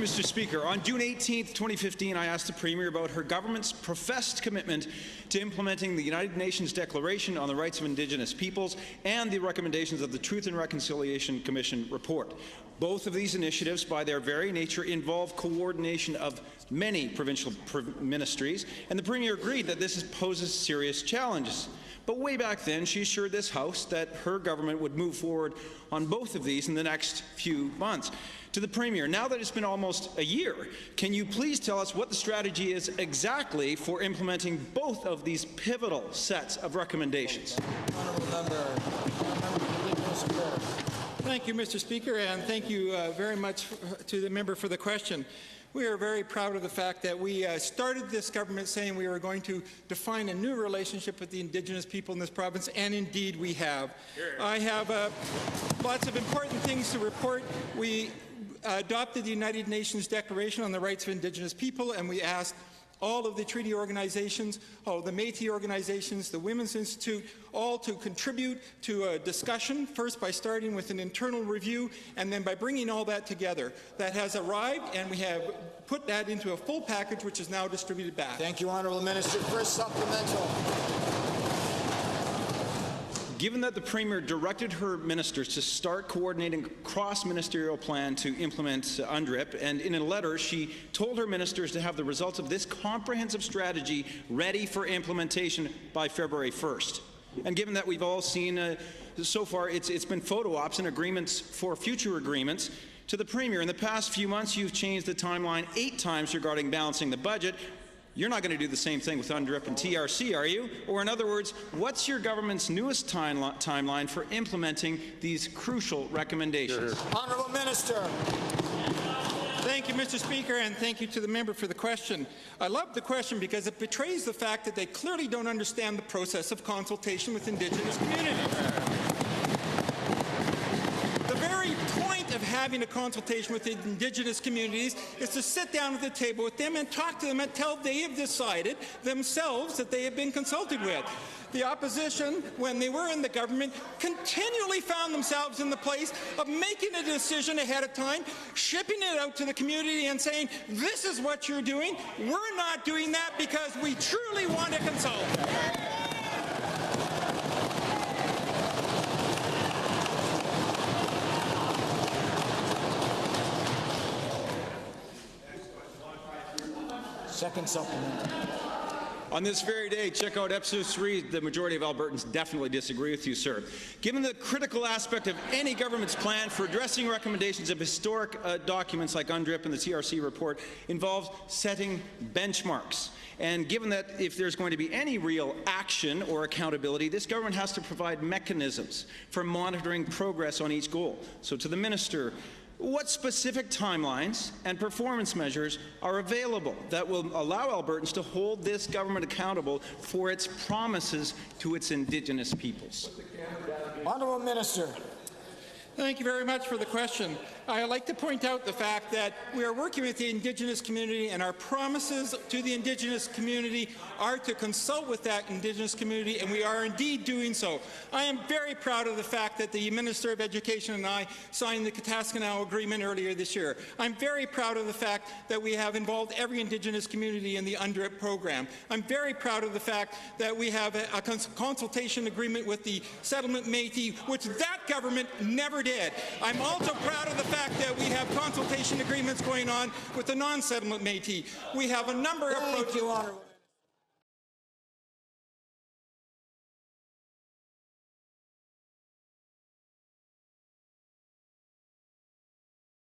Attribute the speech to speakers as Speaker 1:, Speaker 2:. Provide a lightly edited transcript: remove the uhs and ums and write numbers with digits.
Speaker 1: Mr. Speaker. On June 18, 2015, I asked the Premier about her government's professed commitment to implementing the United Nations Declaration on the Rights of Indigenous Peoples and the recommendations of the Truth and Reconciliation Commission report. Both of these initiatives, by their very nature, involve coordination of many provincial ministries, and the Premier agreed that this poses serious challenges. But way back then, she assured this House that her government would move forward on both of these in the next few months. To the Premier, now that it's been almost a year, can you please tell us what the strategy is exactly for implementing both of these pivotal sets of recommendations?
Speaker 2: Thank you, Mr. Speaker, and thank you very much to the member for the question. We are very proud of the fact that we started this government saying we were going to define a new relationship with the Indigenous people in this province, and indeed we have. I have lots of important things to report. We adopted the United Nations Declaration on the Rights of Indigenous People, and we asked all of the treaty organizations, all the Métis organizations, the Women's Institute, all to contribute to a discussion, first by starting with an internal review and then by bringing all that together. That has arrived, and we have put that into a full package which is now distributed back.
Speaker 3: Thank you, Honourable Minister. First supplemental.
Speaker 1: Given that the Premier directed her ministers to start coordinating a cross-ministerial plan to implement UNDRIP, and in a letter she told her ministers to have the results of this comprehensive strategy ready for implementation by February 1st. And given that we've all seen so far it's been photo ops and agreements for future agreements, to the Premier, in the past few months you've changed the timeline 8 times regarding balancing the budget. You're not going to do the same thing with UNDRIP and TRC, are you? Or in other words, what's your government's newest timeline for implementing these crucial recommendations?
Speaker 3: Honourable Minister.
Speaker 2: Thank you, Mr. Speaker, and thank you to the member for the question. I love the question because it betrays the fact that they clearly don't understand the process of consultation with Indigenous communities. The very point of having a consultation with the Indigenous communities is to sit down at the table with them and talk to them until they have decided themselves that they have been consulted with. The opposition, when they were in the government, continually found themselves in the place of making a decision ahead of time, shipping it out to the community and saying, this is what you're doing. We're not doing that because we truly want to consult.
Speaker 3: Second supplement.
Speaker 1: On this very day, check out episode 3. The majority of Albertans definitely disagree with you, sir. Given the critical aspect of any government's plan for addressing recommendations of historic documents like UNDRIP and the TRC report involves setting benchmarks. And given that if there's going to be any real action or accountability, this government has to provide mechanisms for monitoring progress on each goal. So to the Minister, what specific timelines and performance measures are available that will allow Albertans to hold this government accountable for its promises to its Indigenous peoples?
Speaker 3: Honourable Minister.
Speaker 2: Thank you very much for the question. I'd like to point out the fact that we are working with the Indigenous community, and our promises to the Indigenous community are to consult with that Indigenous community, and we are indeed doing so. I am very proud of the fact that the Minister of Education and I signed the Kataskanau Agreement earlier this year. I'm very proud of the fact that we have involved every Indigenous community in the UNDRIP program. I'm very proud of the fact that we have a consultation agreement with the settlement Métis, which that government never did. I'm also proud of the fact that we have consultation agreements going on with the non-settlement Métis. We have a number of approaches.